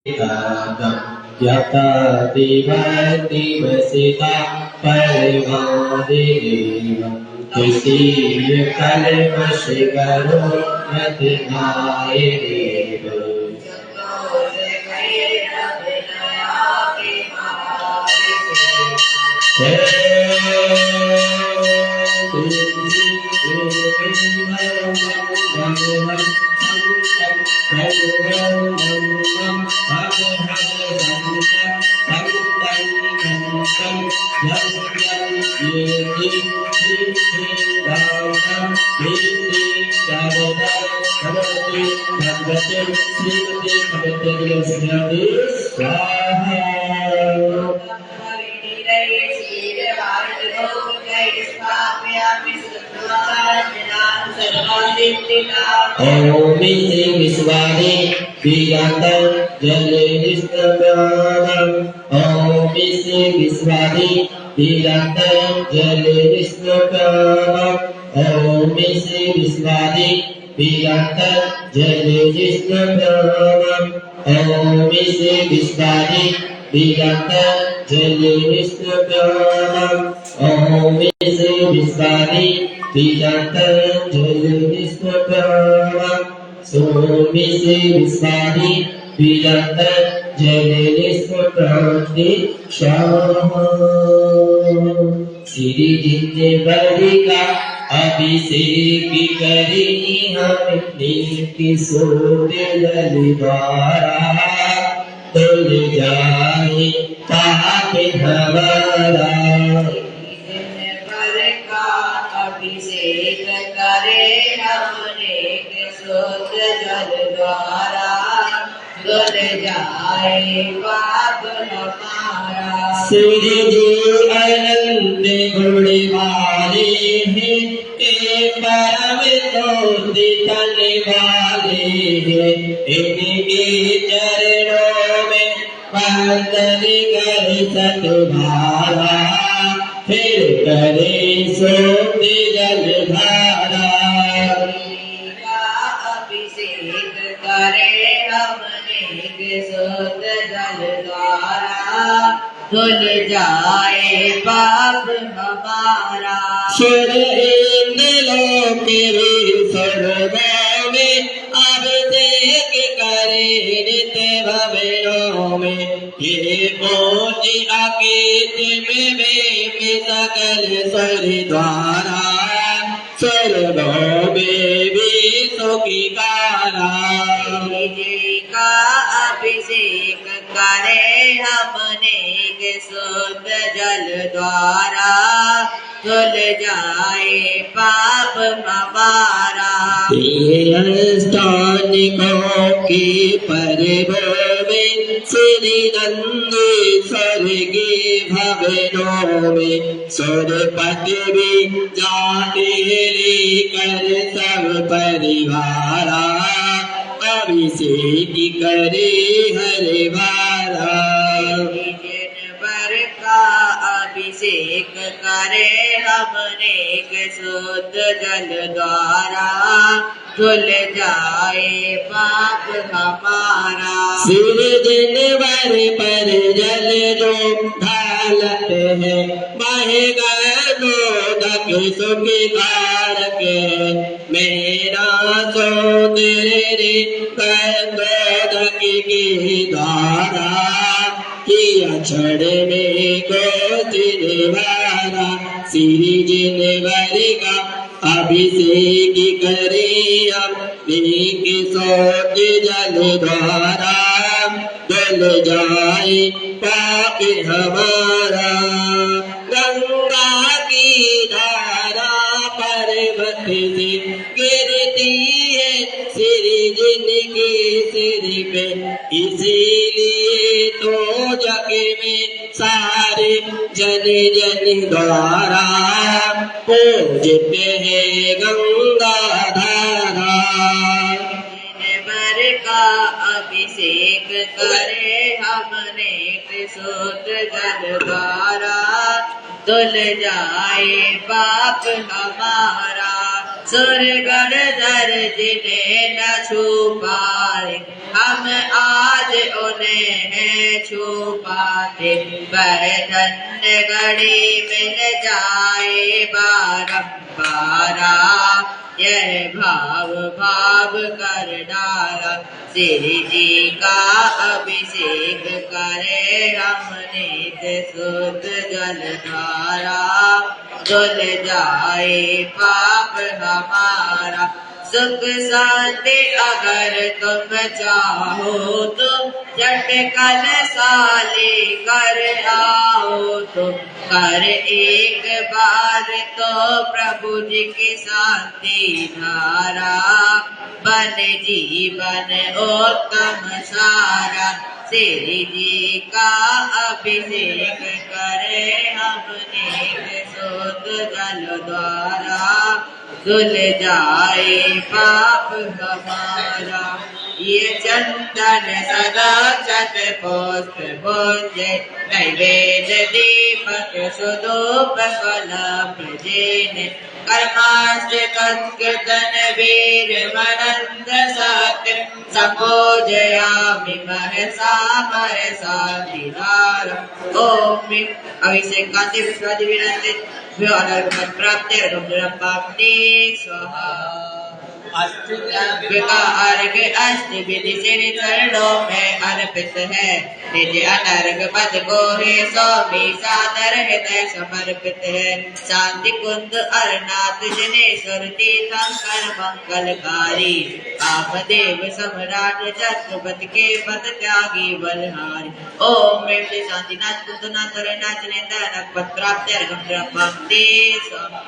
यथा दिवसिता परिवादिदेवं तुसीय कल्मष करो मतिनाय देव ओमि श्री विश्वादि विगतं जलनिष्कलम् ओमि श्री विश्वादि विगतं जलनिष्कलम् ओमि श्री विश्वादि विगतं जलनिष्कलम् ओमि श्री विश्वादि विगतं जलनिष्कलम् ओमि श्री विश्वादि विगतं जलनिष्कलम् सोमि श्री विश्वादि विगतं जलनिष्कलम् श्री जिन्वरिका अभिषेक करी हमने किशोर जल द्वारा धुल जाए पाप हमारा अभिषेक करे हमने किशोर जल द्वारा धुल जाए पाप हमारा सूर्य जी अनंत गुण वाले हैं के परम ज्योति तन वाले हैं इनके चरणों में वंदन कर सतभारा फिर करे सोत जल धारा अभिषेक करे हमने किशोर जल द्वारा धुल जाए पाप हमारा सुर इंद्र लोक स्वर्गों में अभिषेक करे नित भवनों में ये पहुँच अकेत में वे सकल स्वर द्वारा स्वर्गों में भी सुखिकारा का अभिषेक करे हमने किशोर जल द्वारा धुल जाए पाप हमारा स्थानिकों की पर्वों में श्री नंदीश्वर के भवनों में सुरपति भी जाने लेकर सब परिवारा अभिषेक करे हर बारा अभिषेक करे हमने किशोर जल द्वारा धुल जाए पाप हमारा सिर जिनवर पर जल जो ढालत है बहेगा मोदक सुख कारक मेरा सोदरे मोदक के द्वारा किया छड़ में गोतिरवारा श्री जिनवर का अभिषेक करे अपने किशोर जल द्वारा धुल जाए पाप हमारा गंगा की धारा पर्वत से गिरती है श्री जिनके सिर पे इसीलिए तो जग में सारे जन जन द्वारा पूजते हैं गंगा धारा का अभिषेक करे हमने किशोर जल द्वारा धुल जाए पाप हमारा सुरगण दर जिन्हें न छू पाए, हम आज उन्हें हैं छू पाते। वह धन्य घड़ी मिल जाए बारंबारा, यह भाव भाव कर डाला। श्री जी का अभिषेक करे हमने शुद्ध जल धारा, धुल जाए पाप हमारा। सुख शांति अगर तुम चाहो तो झट कल साले कर आओ तो, कर एक बार तो प्रभु जी की शांति धारा, बन जीवन उत्तम सारा। श्री जी का अभिषेक करे हमने शुद्ध जल द्वारा, धुल जाए पाप हमारा। ये चंदन सदा छत पुष्प भुज, नैवेद्य दीपक सुधूप कलप जेन, कर्माष्टक कीर्तन वीर मनंद सत्य, संपूजयामि महसा महसा दीदार। ओम अभिषेक कांति विश्वादि विनंति प्राप्ति प्राप्ति स्वाहा। का अर्घ अष्ट विधि से चरणों में अर्पित है, निज अनर्घ पद को हे स्वामी सादर हृदय समर्पित है। शांति कुंज अरनाथ जनेश्वर तीर्थंकर मंगलकारी, कामदेव सम्राट चक्रपति के पद त्यागी बलहारी। ओम श्री शांतिनाथ कुंजनाथ अरनाथ नेत्र पद प्राप्ति अर्घ प्राप्ति स्वाहा।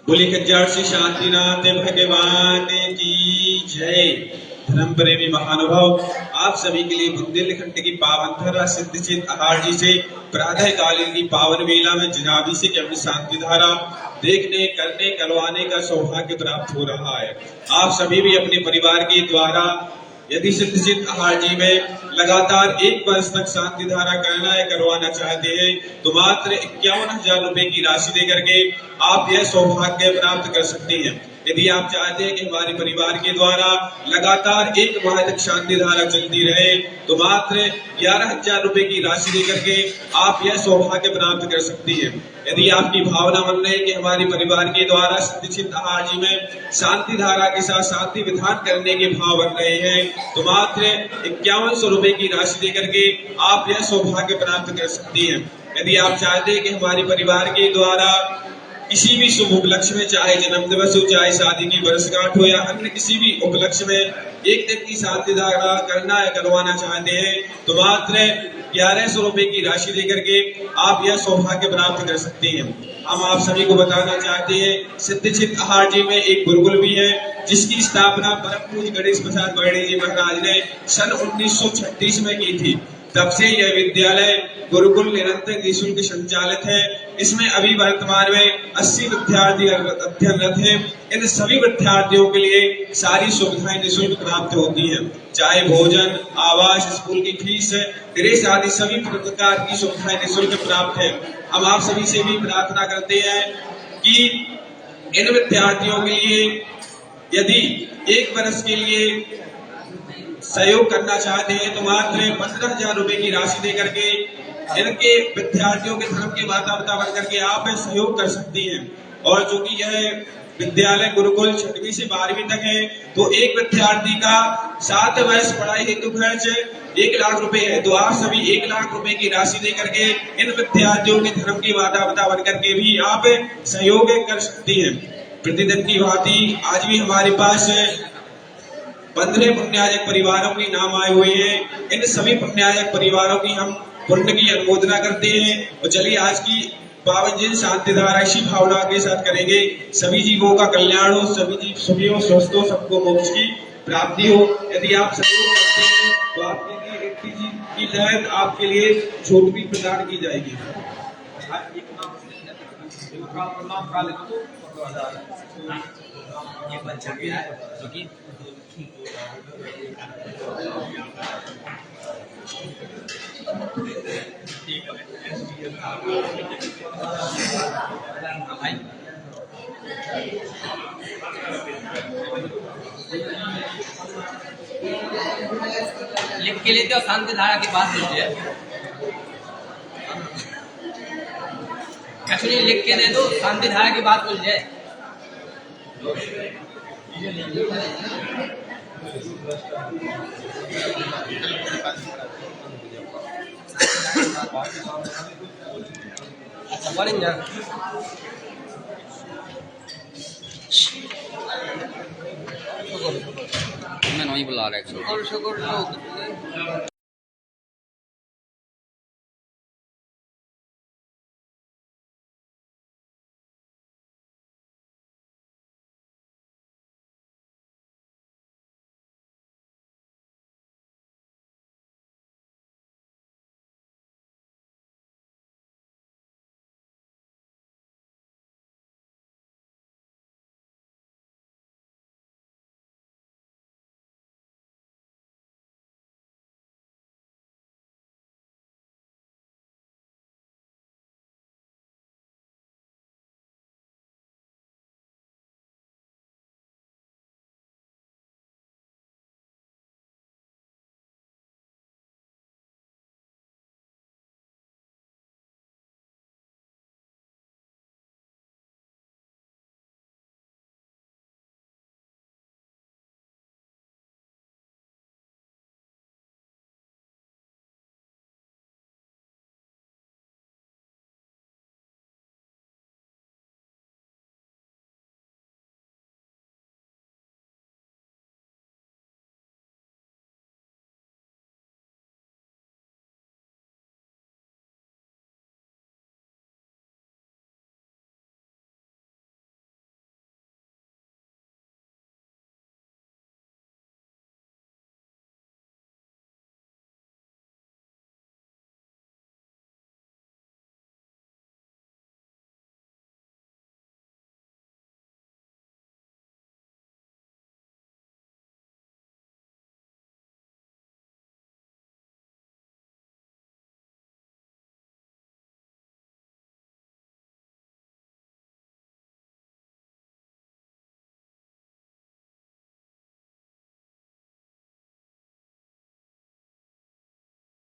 बोले कज्जाड़ श्री शांतिनाथ भगवान की जय। धर्म प्रेमी महानुभाव, आप सभी के लिए बुंदेलखंड की पावन धरा सिद्धचित आहार जी से प्रातः कालीन की पावन वेला में जनाबी से अपनी शांति धारा देखने करने करवाने का सौभाग्य प्राप्त हो रहा है। आप सभी भी अपने परिवार के द्वारा यदि सिद्धचित आहार जी में लगातार 1 वर्ष तक शांति धारा करना है करवाना चाहते हैं तो मात्र 51,000 रुपए की राशि देकर के आप यह सौभाग्य प्राप्त कर सकते हैं। यदि आप चाहते हैं कि हमारे परिवार के द्वारा लगातार 1 माह तक शांति धारा चलती रहे तो मात्र 11,000 रुपए की राशि देकर के आप यह सौभाग्य प्राप्त कर सकती हैं। यदि आपकी भावना मन रही कि हमारे परिवार के द्वारा सिद्धचित आहार जी में शांति धारा के साथ शांति विधान करने के भाव बन रहे हैं तो मात्र 5100 रुपए की राशि देकर के आप यह सौभाग्य प्राप्त कर सकती हैं। यदि आप चाहते हैं कि हमारे परिवार के द्वारा किसी भी शुभ उपलक्ष्य में, चाहे जन्म दिवस हो, चाहे शादी की वर्षगांठ हो या अन्य किसी भी उपलक्ष्य में 1 दिन की शांति धारा करना है करवाना चाहते हैं तो मात्र 1100 रुपए की राशि देकर के आप यह सौभाग्य प्राप्त कर सकते हैं। हम आप सभी को बताना चाहते हैं सिद्धचित आहार जी में एक गुरुकुल भी है जिसकी स्थापना परम पूज्य गणेश प्रसाद वर्णी जी महाराज ने सन 1936 में की थी। तब से यह विद्यालय गुरुकुल निरंतर निःशुल्क संचालित है। इसमें अभी वर्तमान में 80 विद्यार्थी अध्ययनरत हैं। इन सभी विद्यार्थियों के लिए सारी सुविधाएं निःशुल्क प्राप्त होती हैं, चाहे भोजन, आवास, स्कूल की फीस, ड्रेस आदि सभी प्रकार की सुविधाएं निःशुल्क प्राप्त है। हम आप सभी से भी प्रार्थना करते हैं कि इन विद्यार्थियों के लिए यदि 1 वर्ष के लिए सहयोग करना चाहते हैं तो मात्र 15,000 रुपए की राशि देकर के इनके विद्यार्थियों के धर्म के माता पिता बनकर के आप सहयोग कर सकती हैं। और जो कि यह विद्यालय गुरुकुल 6वीं से 12वीं तक है तो एक विद्यार्थी का 7 वर्ष पढ़ाई हेतु खर्च 1 लाख रुपए है। तो आप सभी 1 लाख रुपए की राशि देकर के इन विद्यार्थियों के धर्म के माता पिता बनकर के भी आप सहयोग कर सकती हैं। प्रतिदिन की भांति आज भी हमारे पास 15 पुण्यायक परिवारों के नाम आए हुए हैं। इन सभी पुण्यायक परिवारों की हम पुण्य की अनुमोदना करते हैं। और चलिए आज की पावन दिन शांति धारा इसी भावना के साथ करेंगे। सभी जीवों का कल्याण हो, सभी जीव सुखी हो, स्वस्थ हो, सबको मोक्ष की प्राप्ति हो। यदि आप सहयोग करते हैं तो आपके लिए व्यक्ति जी की तहत आपके लिए छूट भी प्रदान की जाएगी। ये बच्चा भी है जो कि लिख के लेते हो शांति धारा की बात लीजिए। एक्चुअली लिख के दे दो, शांति धारा की बात बोल जाए। अच्छा पढ़ेंगे मैं नहीं बुला रहा है शुक्र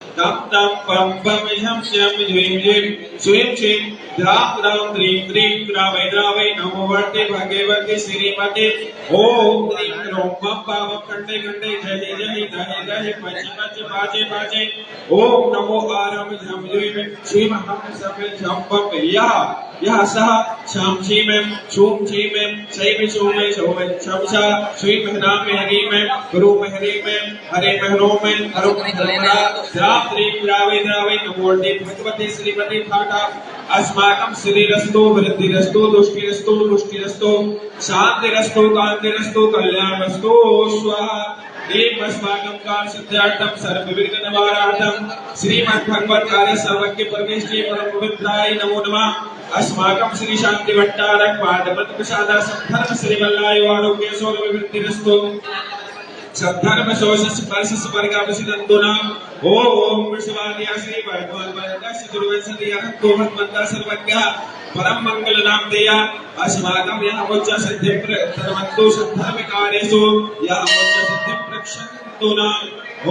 तम तम पम पम हम श्याम ह्रीं ह्रीं श्रीं श्रीं द्राम द्राम द्रीं द्रीं द्रावै द्रावै नमो वर्ते भगवते श्रीमते ओम द्रीं द्रौं मम पावम खंडे खंडे जय जय दहे दहे पच पच बाजे बाजे ओम नमो आरम झम ह्रीं श्रीं हम सब झम पम यह सह शाम छी में शूम छी में सही में शूम में शो में शमशा श्री महना में हरि में गुरु में हरि में हरे महरो में हरो द्राम द्रीं द्रावै द्रावै नमो वर्ते भगवते श्रीमते ठाठा अस्माकं श्रीरस्तो वृद्धिरस्तो दुष्टिरस्तो पुष्टिरस्तो शांतिरस्तो कांतिरस्तो कल्याणरस्तो स्वाहा देव अस्माकं कार सिद्धार्थम सर्व विघ्न निवारणार्थम श्रीमद् भगवत कार्य सर्वज्ञ परमेश्वरी परम पवित्राय नमो नमः अस्माकं श्री शांति भट्टारक पादपद्म प्रसादा संधर्म श्री वल्लाय आरोग्य सौर वृद्धिरस्तो सद्धर्म शोष स्पर्श स्वर्गावसिदन्तुना ओम शिवाय श्री भगवान वरदस्य दुर्वंशति अनंतो भगवंता सर्वज्ञ परम मंगल नाम देया अस्माकं यह मोक्ष सिद्धि प्रतमन्तु सद्धर्म कार्येषु यह मोक्ष सिद्धि प्रक्षन्तु न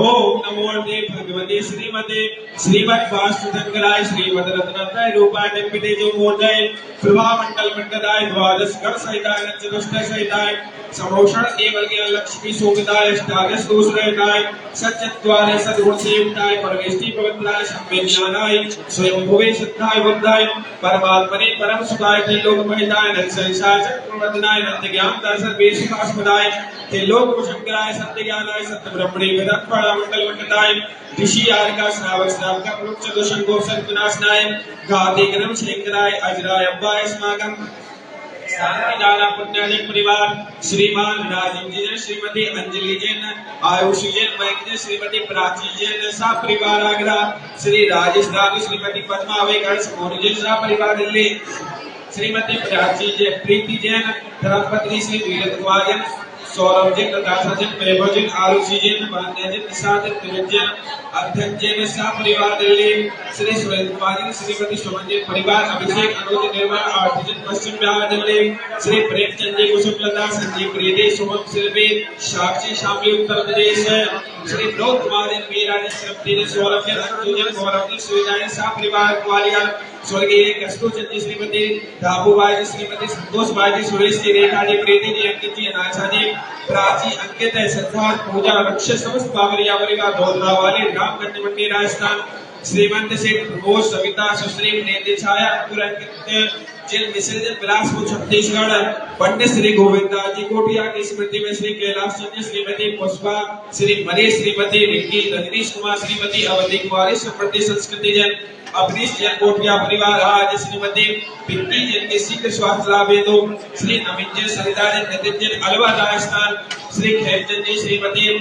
ओम नमो भगवते श्रीमते श्रीमद् वास्तुशंकराय श्रीमद् रत्नात्रय रूपाय निम्बिते जो मोदय प्रभा मंडल मंडलाय द्वादश गण सहिताय चतुष्ट सहिताय समोषण एवं लक्ष्मी सोगदाय अष्टादश दोषरहिताय सच्चिद्वारे सद्गुण सेवताय परमेष्टि पवित्राय संवेदनाय स्वयं भुवे सिद्धाय बुद्धाय परमात्मने परम सुखाय लोक महिताय नर संसार चक्रवर्तनाय नंद ज्ञान दर्शन वेशकास्पदाय ते लोक शंकराय सत्य ज्ञानाय सत्य ब्रह्मणे वेदत्परा मंगल मंडलाय ऋषि आर्का श्रावक श्रावक प्रमुख चतुशंगो संतनाशनाय गाते ग्रम शंकराय अजराय अब्बाय अस्माकं शांतिदाना पुण्यालिक परिवार श्रीमान राजीव जी जैन, श्रीमती अंजलि जैन, आयुषी जैन, मयंक जैन, श्रीमती प्राची जैन, सा परिवार आगरा, श्री राजेश दानी, श्रीमती पद्मा वेगड़, मोनू जैन, सा परिवार दिल्ली, श्रीमती प्राची जैन, प्रीति जैन, धर्मपत्नी श्री वीरेंद्र कुमार जैन, सौरभ जैन, नताशा जैन, वैभव जैन, आरुषि जैन, मान्या जैन, निशा जैन, त्रिवेद जैन, अध्यक्ष जैन, सा परिवार दिल्ली, श्री सुरेंद्र कुमार जैन, श्रीमती सुमन जैन परिवार, अभिषेक, अनुज, निर्मल, आरती जैन, पश्चिम बिहार दिल्ली, श्री प्रेमचंद जी, कुसुमलता, संजीव प्रियदेव, सुमन सिल्वी, साक्षी शामली उत्तर प्रदेश, श्री विनोद कुमार जैन, मीरा जैन, श्रीमती जैन, सौरभ जैन, अंजू जैन, गौरव जैन, सुविधा जैन, सा परिवार ग्वालियर, स्वर्गीय कस्तूरचंद जी, श्रीमती दाबूबाई जी, श्रीमती संतोष बाई जी, सुरेश जी, रेखा जी, प्रीति जी, अंकित जी, अनाशा जी, प्राची, अंकित, सिद्धार्थ, पूजा, रक्षक, समस्त बावरिया परिवार, धोधरा वाले, रामगंज मंडी, राजस्थान, श्रीमंत सिंह, प्रमोद, सविता, सुश्री, नेत्र छाया, अंकुर, अंकित, जिन विसर्जन बिलासपुर छत्तीसगढ़, पंडित श्री गोविंदा जी कोटिया की स्मृति में श्री कैलाश चंद्र, श्रीमती पुष्पा, श्री मनीष, श्रीमती रिक्की, रजनीश कुमार, श्रीमती अवधि कुमारी, समृद्धि संस्कृति जन, अवनीश जैन कोटिया परिवार आज, श्रीमती पिंकी जैन के शीघ्र स्वास्थ्य लाभ हेतु, श्री अमित जैन, सरिता जैन, नितिन जैन, अलवर राजस्थान, श्री खेमचंद जी, श्रीमती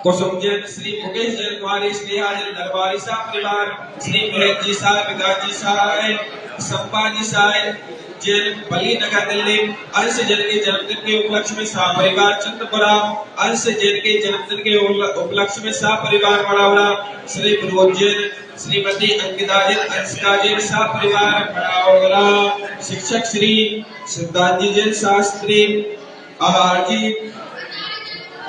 कुसुम जैन, श्री मुकेश जैन कुमारी, स्नेहा जैन, दरबारी सा परिवार, श्री महेश जी साहब, विकास जी साहब, संपा जी साहब जैन, बली नगर दिल्ली, अंश जैन के जन्मदिन के उपलक्ष्य में सा परिवार चंद्रपुरा, अंश जैन के जन्मदिन के उपलक्ष्य में सा परिवार बड़ावड़ा, श्री विनोद जैन, श्रीमती अंकिता जैन, अंशिका जैन, सा परिवार बड़ावड़ा, शिक्षक श्री सिद्धार्थ जी जैन, शास्त्री आभार जी,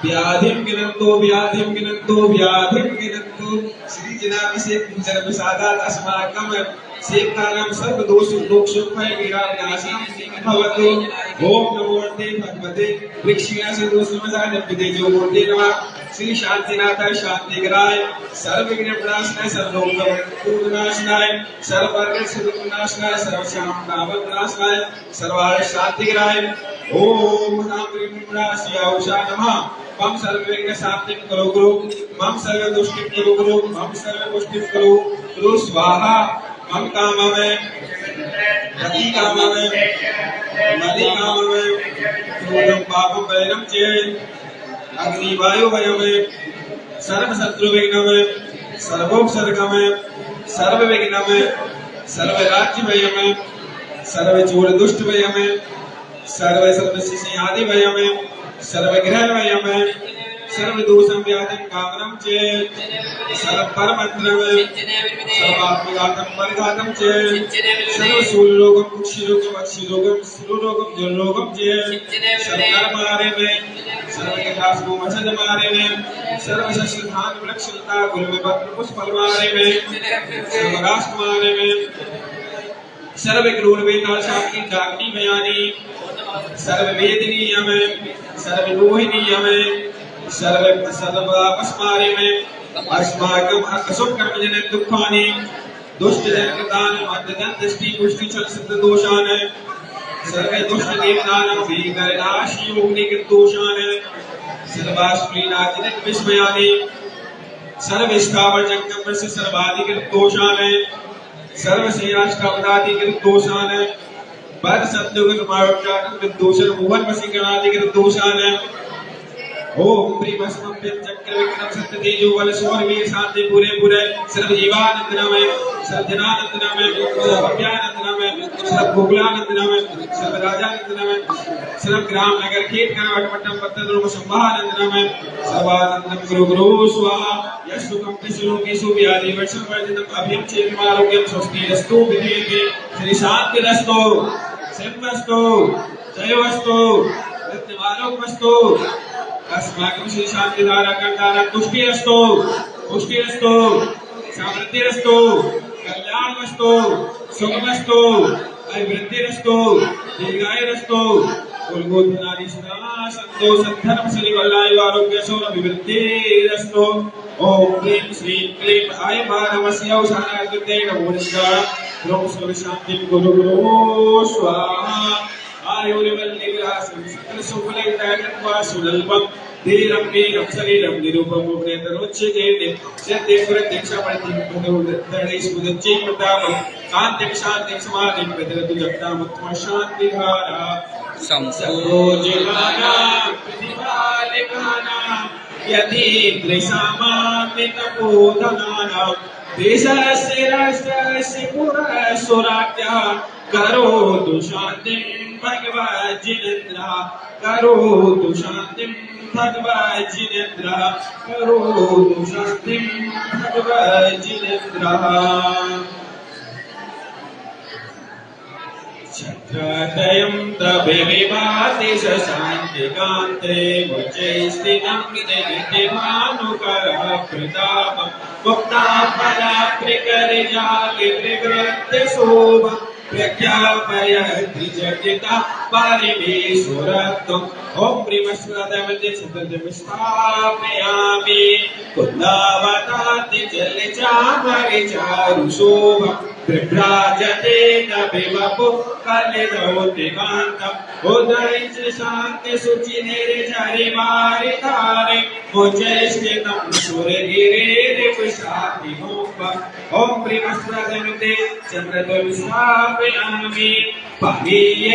व्याधिम गिनंतो व्याधिम गिनंतो व्याधिम गिनंतो, श्री जनाभिषेक पूजन प्रसादात अस्माकं सेवकानां सर्व दोष रोग सुखमय विनाशनां भवतु। ओम नमो भगवते वृक्षिया से दोष नमः नमः जो मूर्ति नमः, श्री शांतिनाथाय शांतिग्राय, सर्व विघ्न विनाशनाय, सर्व रोग विनाशनाय, सर्व वर्ग सुख विनाशनाय, सर्व शाम काम विनाशनाय, सर्वार्थ शांतिग्राय। ओम नाम विनाशया उषा नमः, मम सर्व विघ्न शांतिं करो गुरु, मम सर्व दुष्टिं करो गुरु, मम सर्व पुष्टिं करो गुरु स्वाहा। मम कामवे रति कामवे मदि कामवे क्रोधं पापं वैरं चेत् अग्नि वायु वयमे सर्व शत्रु विघ्नमे सर्वोपसर्गमे सर्व विघ्नमे सर्व राज्य वयमे सर्व चूर दुष्ट वयमे सर्व सर्वशिषि आदि वयमे सर्व ग्रह वयमे सर्व दोषं व्याधिं कामनं चेत् सर्व परमंत्रमे सर्वात्मघातं परिघातं चेत् सर्व शूलरोगं कुक्षिरोगं अक्षिरोगं शिरोरोगं जलरोगं चेत् सर्व कर्मारे में सर्व यथासु मसद मारे में सर्व शस्त्रधान वृक्षलता गुलवे पत्र पुष्प फलवारे में सर्व राजकुमारे में सर्व क्रूर वेताल शांति जागनी बयानी सर्व वेदनी हमें सर्व रोहिणी हमें सर्व सर्व अस्मारे में अस्माकं अशुभ कर्म जन दुखानि दुष्ट जन कृतान मध्य जन दृष्टि पुष्टि चल सिद्ध दोषान सर्व दुष्ट देवतानां विनाशी योगनि कृत दोषान सर्वास्त्रीनाजित विस्मयानि सर्व स्थावर जंगम से सर्वाधिकृत दोषान सर्व श्रेयाष्टावदाधिकृत दोषान बर सत्युग मार्गाधिकृत दोषान मोहन वशीकरणाधिकृत दोषान ओम प्रीमस्मं चक्र विक्रम सत्य तेजो बल सोर वीर शांति पूरे पूरे सर्व जीवानंद नामे सर्व जनानंद नामे सर्व अभ्यानंद नामे सर्व भोगलानंद नामे सर्व राजानंद नामे सर्व ग्राम नगर खेत करवट पट्टम पत्तन रोग संभानंद नामे सर्वानंदम गुरु गुरु स्वाहा यशुकम पिशुलोकेशु व्याधि वर्षम वर्जितम अभयम क्षेम आरोग्यम स्वस्तिरस्तु विधेयते श्री शांतिरस्तु सिद्धमस्तु जयवस्तु नित्यमारोग्यमस्तु अस्माकं श्री शांतिधारा कंठारा तुष्टिरस्तु पुष्टिरस्तु समृद्धिरस्तु कल्याणमस्तु सुखमस्तु अभिवृद्धिरस्तु दीर्घायुरस्तु कुलगोधनादि सदा संतो सद्धर्म श्री वल्लाय आरोग्य सो अभिवृद्धिरस्तु ओम क्लीं श्रीं क्लीं आय मानवस्य औषधाकृते नमो नमः ओम सर्व शांति गुरु गुरु स्वाहा आयुर्वल्ली विलासं सकल सुफलैर्दायकत्वा सुलल्पं धीरं वीरं शरीरं निरूपमुपेतरोच्यते सत्ये प्रत्यक्षा प्रतिष्ठितमुदच्चैकताम कान्तिं शान्तिं समाधिं प्रतिरतु जगतामुत्तम शान्तिधारा सरोजगाना प्रतिभालिकाना यतीन्द्रियसामान्वितबोधनानां देशस्य राष्ट्रस्य पुरस्वराज्ञः करोतु शान्तिं भगवज्जिनेन्द्रः करोतु शान्तिं भगवज्जिनेन्द्रः करोतु शान्तिं भगवज्जिनेन्द्रः छत्रतयं तभिविभाति शशाङ्किकान्ते मुचैस्थितं नित्यमानुकरः प्रताप मुक्ता फलाप्रिकरिजालिवृत्तिशोभ प्रख्यापयति जगिता परिमेश्वरत्वम् ॐ प्रिमस्वदमते सततमिस्थापयामि कुन्दावताति जलचामरिचारुशोभ विभ्राजते कविवपु कलिदौतिकान्तम् उदयश्च शान्ति शुचि निर्झरिवारिधारे मुचैष्ठितं सुरगिरेरिपुषाति मोक्ष ॐ प्रिमस्वदमते चन्द्रदुर्स्थापयामि पानीय